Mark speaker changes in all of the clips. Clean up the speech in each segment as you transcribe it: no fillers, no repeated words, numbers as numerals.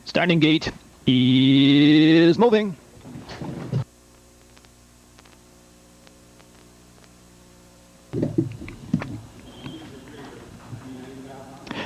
Speaker 1: Starting gate is moving.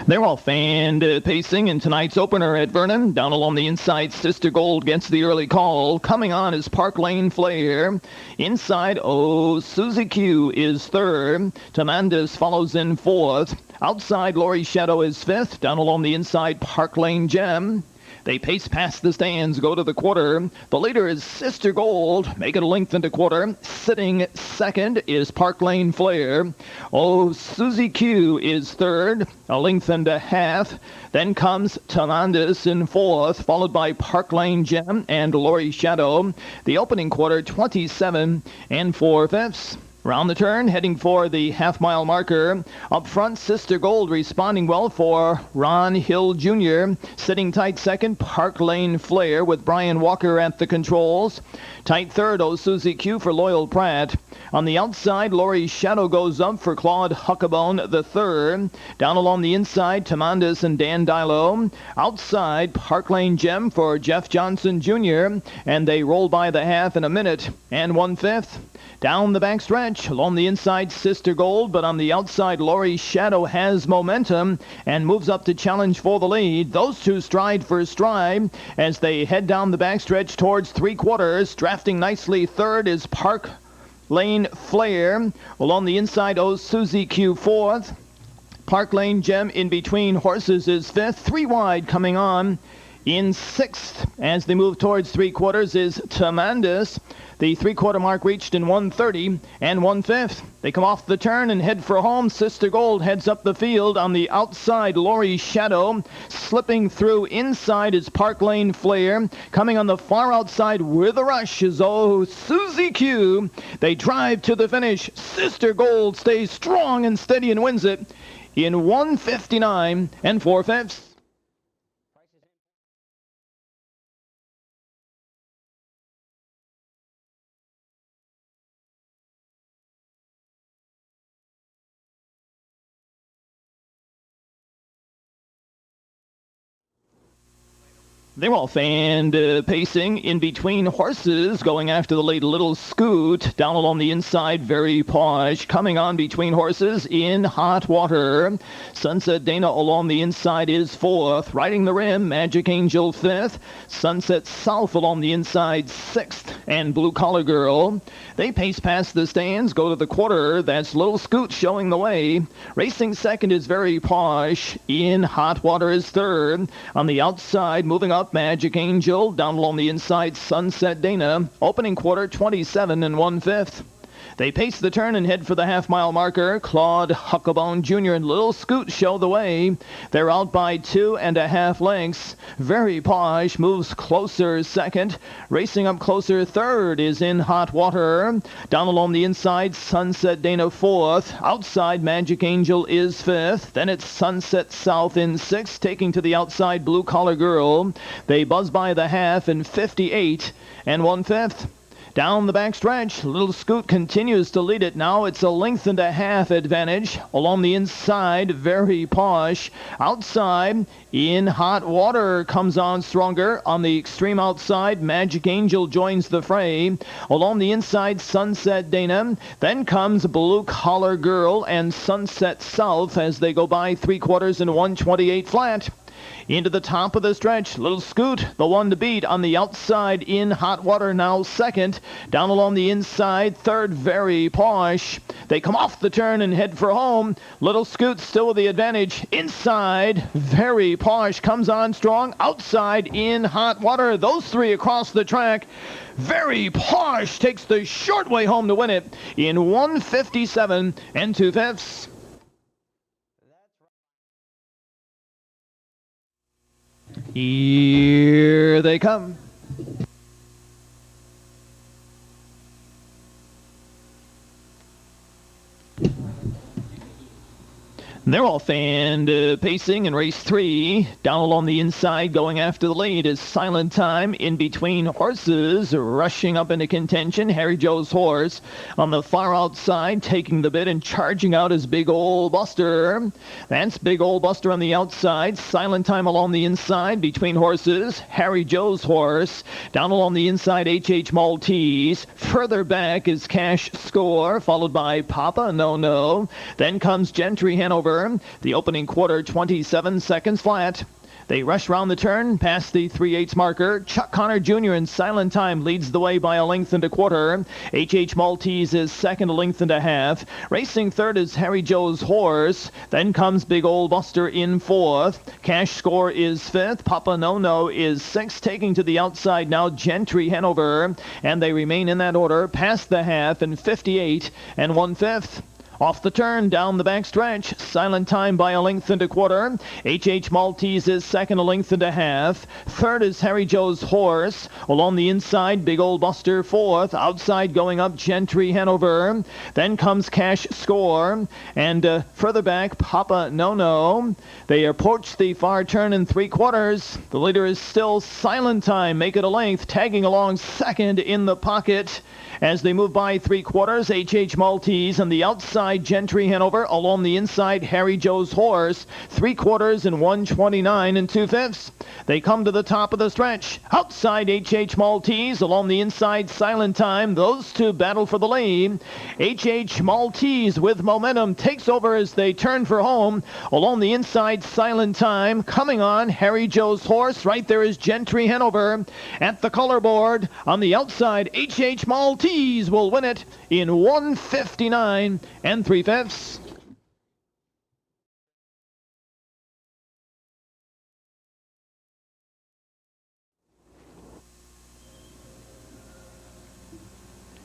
Speaker 1: They're all fanned pacing in tonight's opener at Vernon. Down along the inside, Sister Gold gets the early call. Coming on is Park Lane Flair. Inside, Susie Q is third. Tamandis follows in fourth. Outside, Lori Shadow is fifth. Down along the inside, Park Lane Gem. They pace past the stands, go to the quarter. The leader is Sister Gold, make it a length into quarter. Sitting second is Park Lane Flair. Susie Q is third, a length and a half. Then comes Tamandis in fourth, followed by Park Lane Gem and Lori Shadow. The opening quarter, 27 and 4/5. Round the turn, heading for the half-mile marker. Up front, Sister Gold responding well for Ron Hill Jr. Sitting tight second, Park Lane Flair with Brian Walker at the controls. Tight third, Susie Q for Loyal Pratt. On the outside, Lori Shadow goes up for Claude Huckabone the third. Down along the inside, Tamandis and Dan Dilo. Outside, Park Lane Gem for Jeff Johnson Jr. And they roll by the half in a minute and 1/5. Down the backstretch, along the inside, Sister Gold, but on the outside, Lori Shadow has momentum and moves up to challenge for the lead. Those two stride for stride as they head down the backstretch towards three quarters. Drafting nicely third is Park Lane Flair. Along the inside, Susie Q fourth. Park Lane Gem in between horses is fifth. Three wide coming on. In sixth, as they move towards three quarters, is Tamandis. The three-quarter mark reached in 1:30 and 1/5. They come off the turn and head for home. Sister Gold heads up the field. On the outside, Lori Shadow. Slipping through inside is Park Lane Flair. Coming on the far outside with a rush is Susie Q. They drive to the finish. Sister Gold stays strong and steady and wins it in 1:59 and 4/5. They're all fanned pacing in between horses, going after the late Little Scoot. Down along the inside, Very Posh. Coming on between horses in Hot Water. Sunset Dana along the inside is fourth. Riding the rim, Magic Angel fifth. Sunset South along the inside, sixth. And Blue Collar Girl. They pace past the stands, go to the quarter. That's Little Scoot showing the way. Racing second is Very Posh. In Hot Water is third. On the outside, moving up, Magic Angel. Down along the inside, Sunset Dana. Opening quarter, 27 and 1/5. They pace the turn and head for the half-mile marker. Claude Huckabone Jr. and Little Scoot show the way. They're out by 2.5 lengths. Very Posh moves closer second. Racing up closer third is In Hot Water. Down along the inside, Sunset Dana fourth. Outside, Magic Angel is fifth. Then it's Sunset South in sixth, taking to the outside Blue Collar Girl. They buzz by the half in 58 and 1/5. Down the backstretch, Little Scoot continues to lead it. Now it's a length and a half advantage. Along the inside, Very Posh. Outside, In Hot Water comes on stronger. On the extreme outside, Magic Angel joins the fray. Along the inside, Sunset Dana. Then comes Blue Collar Girl and Sunset South as they go by three quarters and 1:28 flat. Into the top of the stretch, Little Scoot, the one to beat. On the outside, In Hot Water now second. Down along the inside, third, Very Posh. They come off the turn and head for home. Little Scoot still with the advantage. Inside, Very Posh comes on strong. Outside, In Hot Water. Those three across the track. Very Posh takes the short way home to win it in 1:57 and 2/5. Here they come. They're all fanned, pacing in race 3. Down along the inside, going after the lead is Silent Time. In between horses, rushing up into contention, Harry Joe's horse. On the far outside, taking the bit and charging out is Big Ol' Buster. That's Big Ol' Buster on the outside. Silent Time along the inside, between horses, Harry Joe's horse. Down along the inside, H.H. Maltese. Further back is Cash Score, followed by Papa No No. Then comes Gentry Hanover. The opening quarter, 27 seconds flat. They rush round the turn, past the 3/8 marker. Chuck Connor Jr. in Silent Time leads the way by a length and a quarter. H.H. Maltese is second, a length and a half. Racing third is Harry Joe's horse. Then comes Big Ol' Buster in fourth. Cash Score is fifth. Papa No No is sixth. Taking to the outside now Gentry Hanover. And they remain in that order past the half in 58 1/5. Off the turn, down the back stretch, Silent Time by a length and a quarter. H.H. Maltese is second, a length and a half. Third is Harry Joe's horse. Along the inside, Big Ol' Buster fourth. Outside going up, Gentry Hanover. Then comes Cash Score. And further back, Papa No No. They approach the far turn in 3/4. The leader is still Silent Time. Make it a length, tagging along second in the pocket. As they move by 3/4, H.H. Maltese on the outside, Gentry Hanover. Along the inside, Harry Joe's horse. 3/4 in 1:29 2/5. They come to the top of the stretch. Outside, H.H. Maltese. Along the inside, Silent Time. Those two battle for the lead. H.H. Maltese with momentum takes over as they turn for home. Along the inside, Silent Time. Coming on, Harry Joe's horse. Right there is Gentry Hanover. At the color board, on the outside, H.H. Maltese will win it in 1:59 3/5.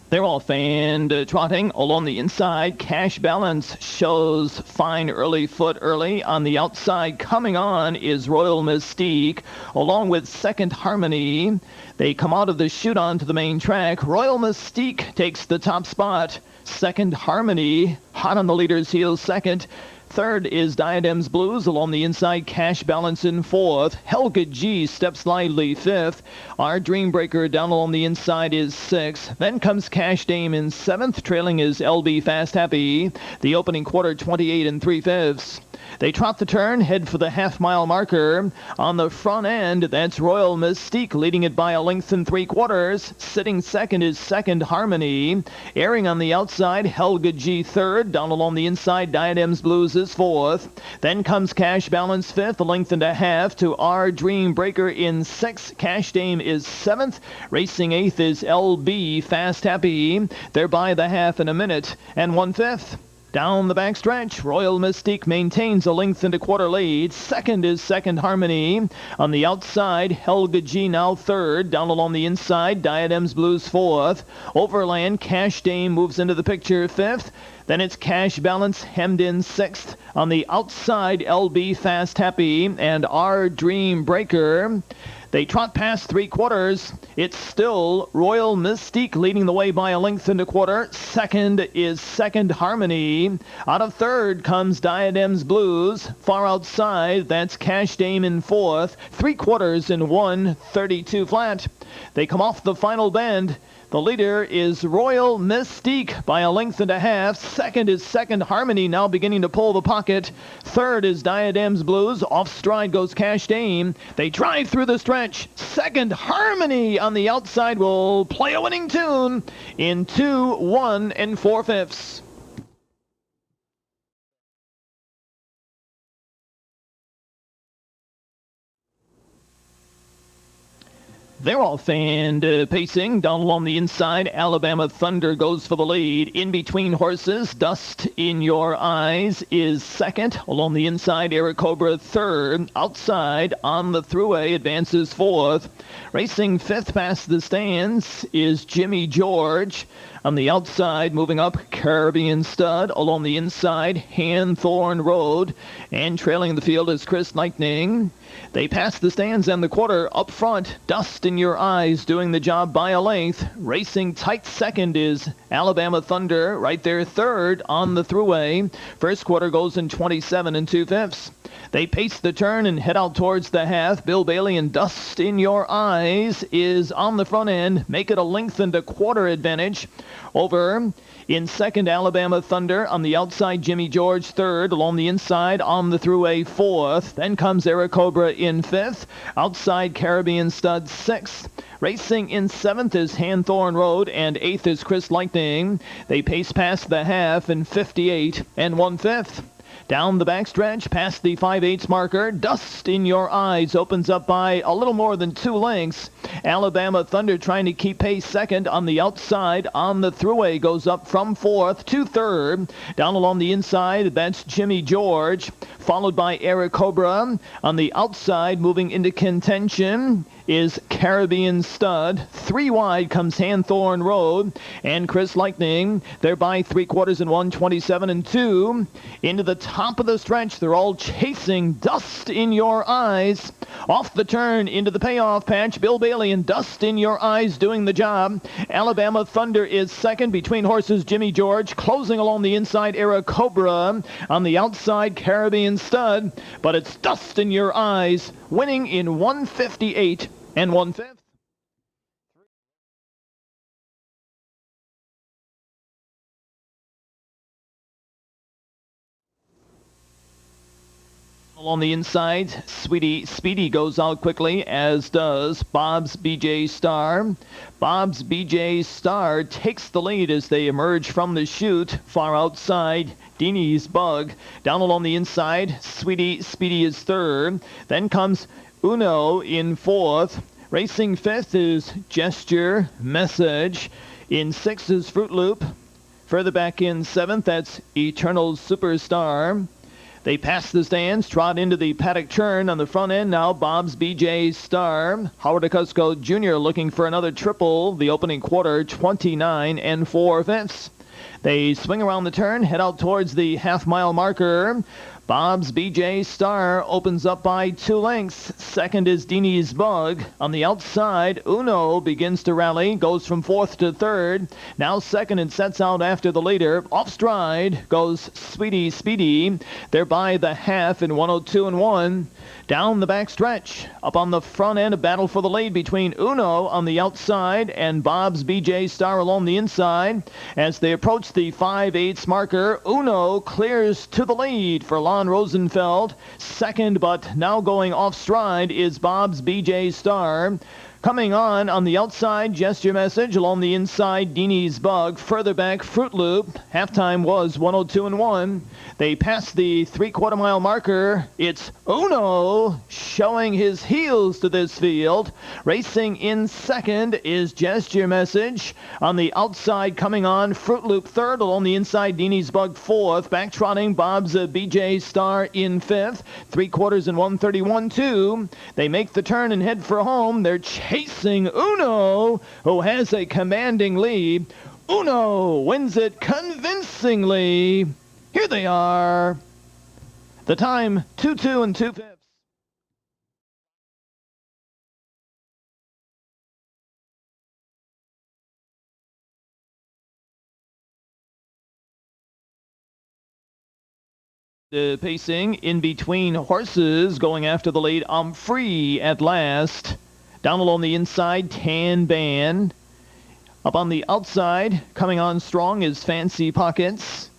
Speaker 1: They're all fanned, trotting along the inside. Cash Balance shows fine early foot early. On the outside, coming on is Royal Mystique, along with Second Harmony. They come out of the chute onto the main track. Royal Mystique takes the top spot. Second Harmony, hot on the leader's heels, second. Third is Diadem's Blues. Along the inside, Cash Balance in fourth. Helga G steps lively fifth. Our Dreambreaker down along the inside is sixth. Then comes Cash Dame in seventh. Trailing is LB Fast Happy. The opening quarter, 28 3/5. They trot the turn, head for the half-mile marker. On the front end, that's Royal Mystique leading it by a length and 3/4. Sitting second is Second Harmony. Airing on the outside, Helga G third. Down along the inside, Diadem's Blues is fourth. Then comes Cash Balance fifth, a length and a half to Our Dreambreaker in sixth. Cash Dame is seventh. Racing eighth is LB Fast Happy. They're by the half in a minute 1/5. Down the backstretch, Royal Mystique maintains a length and a quarter lead. Second is Second Harmony. On the outside, Helga G now third. Down along the inside, Diadem's Blues fourth. Overland, Cash Dame moves into the picture fifth. Then it's Cash Balance hemmed in sixth. On the outside, LB Fast Happy and Our Dreambreaker. They trot past 3/4. It's still Royal Mystique leading the way by a length and a quarter. Second is Second Harmony. Out of third comes Diadem's Blues. Far outside, that's Cash Dame in fourth. 3/4 in 1:32 flat. They come off the final bend. The leader is Royal Mystique by a length and a half. Second is Second Harmony, now beginning to pull the pocket. Third is Diadem's Blues. Off stride goes Cash Dame. They drive through the stretch. Second Harmony on the outside will play a winning tune in 2-1 4/5. They're all fanned, pacing down along the inside. Alabama Thunder goes for the lead. In between horses, Dust in Your Eyes is second. Along the inside, Eric Cobra third. Outside, On the Thruway advances fourth. Racing fifth past the stands is Jimmy George. On the outside, moving up, Caribbean Stud. Along the inside, Hanthorn Road. And trailing the field is Chris Lightning. They pass the stands and the quarter. Up front, Dust in Your Eyes doing the job by a length. Racing tight second is Alabama Thunder, right there third on the thruway. First quarter goes in 27 2/5. They pace the turn and head out towards the half. Bill Bailey and Dust in Your Eyes is on the front end. Make it a length and a quarter advantage over in second, Alabama Thunder. On the outside, Jimmy George third. Along the inside, on the thruway fourth. Then comes Era Cobra in fifth. Outside, Caribbean Stud sixth. Racing in seventh is Hanthorn Road, and eighth is Chris Lightning. They pace past the half in 58 1/5. Down the backstretch, past the 5/8 marker, Dust in Your Eyes opens up by a little more than 2 lengths. Alabama Thunder trying to keep pace second. On the outside, on the thruway, goes up from fourth to third. Down along the inside, that's Jimmy George, followed by Era Cobra. On the outside, moving into contention, is Caribbean Stud. 3 wide comes Hanthorn Road and Chris Lightning. They're by 3/4 in 1:27 2. Into the top of the stretch, they're all chasing Dust in Your Eyes. Off the turn into the payoff patch, Bill Bailey and Dust in Your Eyes doing the job. Alabama Thunder is second. Between horses, Jimmy George. Closing along the inside, Era Cobra. On the outside, Caribbean Stud. But it's Dust in Your Eyes winning in 1:58 1/5. On the inside, Speedy goes out quickly, as does Bob's BJ Star. Bob's BJ Star takes the lead as they emerge from the chute. Far outside, Deanie's Bug. Down along the inside, Speedy is third. Then comes Uno in fourth. Racing fifth is Gesture Message. In sixth is Fruit Loop. Further back in seventh, that's Eternal Superstar. They pass the stands, trot into the paddock turn. On the front end now, Bob's BJ Star. Howard Acusco Jr. looking for another triple. The opening quarter, 29 4/5. They swing around the turn, head out towards the half-mile marker. Bob's BJ Star opens up by 2 lengths. Second is Deanie's Bug. On the outside, Uno begins to rally, goes from fourth to third. Now second and sets out after the leader. Off stride goes Speedy. They're by the half in 1:02 1. Down the back stretch. Up on the front end, a battle for the lead between Uno on the outside and Bob's BJ Star along the inside. As they approach the 5/8 marker, Uno clears to the lead for Lon Rosenfeld. Second, but now going off stride, is Bob's BJ Star. Coming on the outside, Gesture Message. Along the inside, Deanie's Bug. Further back, Fruit Loop. Halftime was 1:02 1. They pass the 3/4 mile marker. It's Uno showing his heels to this field. Racing in second is Gesture Message. On the outside, coming on, Fruit Loop third. Along the inside, Deanie's Bug fourth. Back trotting, Bob's BJ Star in fifth. 3/4 in 1:31 2. They make the turn and head for home. They're chasing Uno, who has a commanding lead. Uno wins it convincingly. Here they are. The time, 2:2 2/5. The pacing in between horses going after the lead. I'm Free at last. Down along the inside, Tan Band. Up on the outside, coming on strong is Fancy Pockets.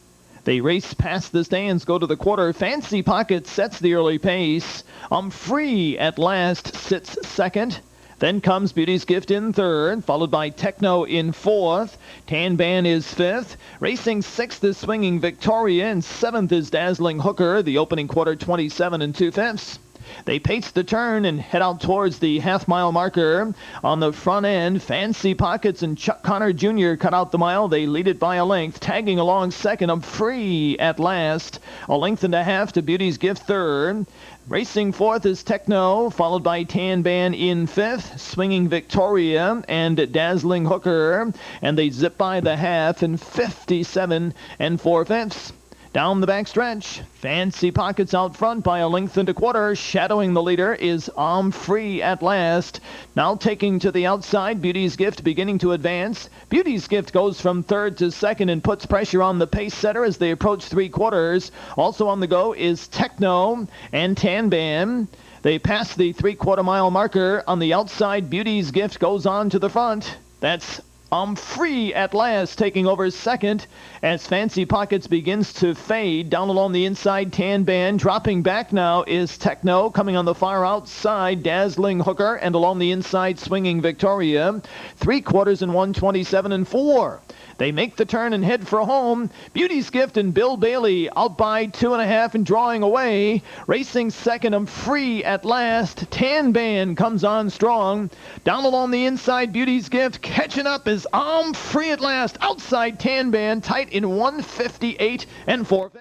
Speaker 1: They race past the stands, go to the quarter. Fancy Pockets sets the early pace. I'm Free at last sits second. Then comes Beauty's Gift in third, followed by Techno in fourth. Tan Band is fifth. Racing sixth is Swinging Victoria, and seventh is Dazzling Hooker. The opening quarter, 27 2/5. They pace the turn and head out towards the half-mile marker. On the front end, Fancy Pockets and Chuck Connor Jr. cut out the mile. They lead it by a length. Tagging along second, I'm Free at last. A length and a half to Beauty's Gift third. Racing fourth is Techno, followed by Tan Band in fifth, Swinging Victoria, and Dazzling Hooker. And they zip by the half in 57 4/5. Down the backstretch, Fancy Pockets out front by a length and a quarter. Shadowing the leader is I'm Free at last. Now taking to the outside, Beauty's Gift beginning to advance. Beauty's Gift goes from third to second and puts pressure on the pace setter as they approach three-quarters. Also on the go is Techno and Tanban. They pass the three-quarter-mile marker. On the outside, Beauty's Gift goes on to the front. That's I'm Free at last, taking over second as Fancy Pockets begins to fade. Down along the inside, Tanban. Dropping back now is Techno. Coming on the far outside, Dazzling Hooker. And along the inside, Swinging Victoria. 3/4 and 1:27 and 4. They make the turn and head for home. Beauty's Gift and Bill Bailey out by 2.5 and drawing away. Racing second, I'm Free at last. Tanban comes on strong. Down along the inside, Beauty's Gift catching up is I'm Free at last. Outside Tanban, tight in 1:58 and 4/5.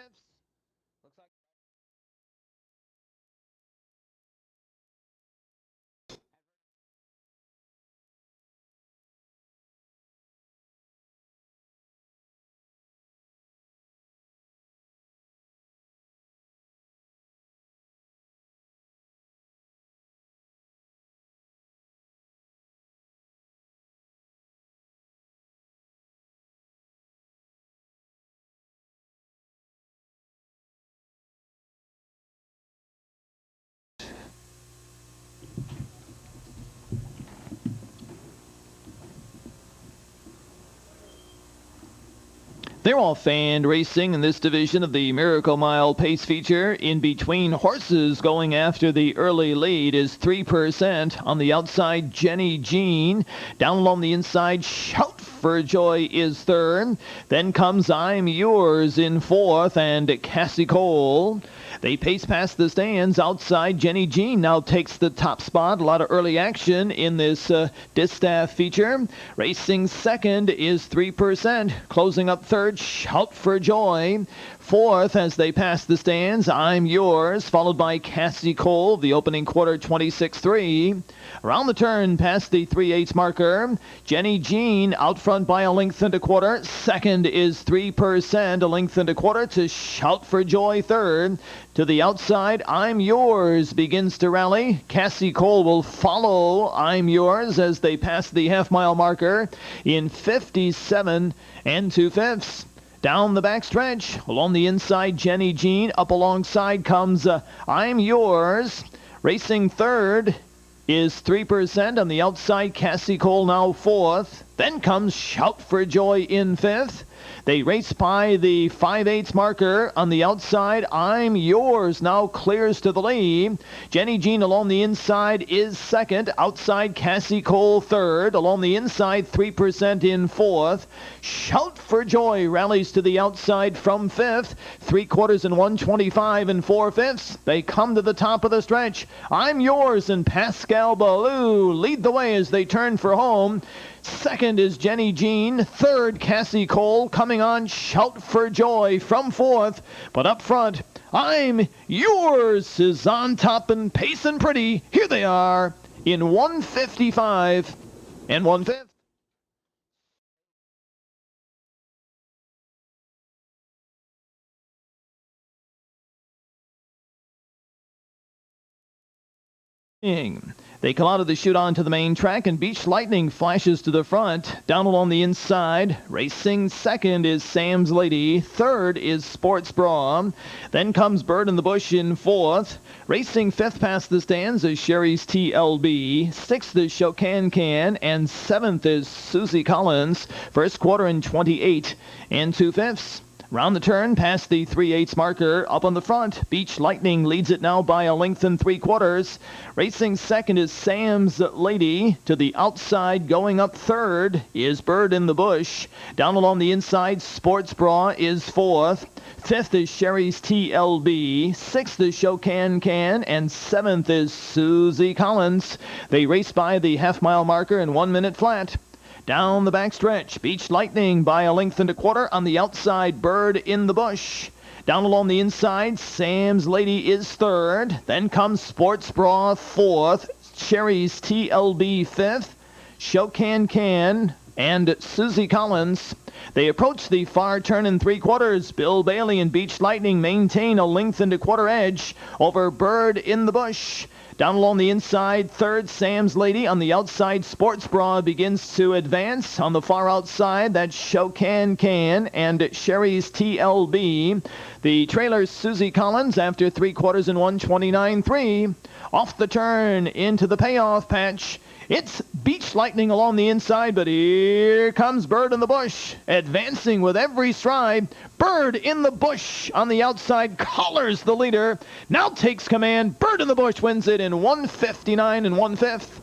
Speaker 1: They're all fanned racing in this division of the Miracle Mile Pace feature. In between horses going after the early lead is 3%. On the outside, Jenny Jean. Down along the inside, Shout for Joy is third. Then comes I'm Yours in fourth, and Cassie Cole. They pace past the stands. Outside, Jenny Jean now takes the top spot. A lot of early action in this distaff feature. Racing second is 3%. Closing up third, Shout for Joy. Fourth, as they pass the stands, I'm Yours, followed by Cassie Cole, the opening quarter 26-3. Around the turn, past the 3/8 marker, Jenny Jean out front by a length and a quarter. Second is 3%, a length and a quarter to Shout for Joy third. To the outside, I'm Yours begins to rally. Cassie Cole will follow I'm Yours as they pass the half-mile marker in 57 and 2/5. Down the backstretch, along the inside, Jenny Jean. Up alongside comes I'm Yours. Racing third is 3%. On the outside, Cassie Cole now fourth. Then comes Shout for Joy in fifth. They race by the 5/8 marker. On the outside, I'm Yours now clears to the lead. Jenny Jean along the inside is second. Outside, Cassie Cole third. Along the inside, 3% in fourth. Shout for Joy rallies to the outside from fifth. 3/4 and 1:25 and 4/5. They come to the top of the stretch. I'm Yours and Pascal Ballou lead the way as they turn for home. Second is Jenny Jean. Third, Cassie Cole. Coming on, Shout for Joy from fourth. But up front, I'm Yours is on top and pacing pretty. Here they are in 1:55 and 1/5. They come out of the chute onto the main track, and Beach Lightning flashes to the front. Down along the inside, racing second is Sam's Lady. Third is Sports Bra. Then comes Bird in the Bush in fourth. Racing fifth past the stands is Sherry's TLB. Sixth is Shokan Can. And seventh is Susie Collins. First quarter in 28 and 2/5. Round the turn, past the 3/8 marker, up on the front. Beach Lightning leads it now by a length and 3/4. Racing second is Sam's Lady. To the outside, going up third, is Bird in the Bush. Down along the inside, Sports Bra is fourth. Fifth is Sherry's TLB. Sixth is Shokan Can. And seventh is Susie Collins. They race by the half-mile marker in 1 minute flat. Down the backstretch, Beach Lightning by a length and a quarter. On the outside, Bird in the Bush. Down along the inside, Sam's Lady is third. Then comes Sports Bra fourth. Sherry's TLB fifth. Shokan Can and Susie Collins. They approach the far turn in 3/4. Bill Bailey and Beach Lightning maintain a length into quarter edge over Bird in the Bush. Down along the inside, third, Sam's Lady. On the outside, Sports Bra begins to advance. On the far outside, that's Shokan Can and Sherry's TLB. The trailer's Susie Collins after 3/4 in 1:29.3. Off the turn into the payoff patch. It's Beach Lightning along the inside, but here comes Bird in the Bush, advancing with every stride. Bird in the Bush on the outside collars the leader, now takes command. Bird in the Bush wins it in 1:59 and 1/5.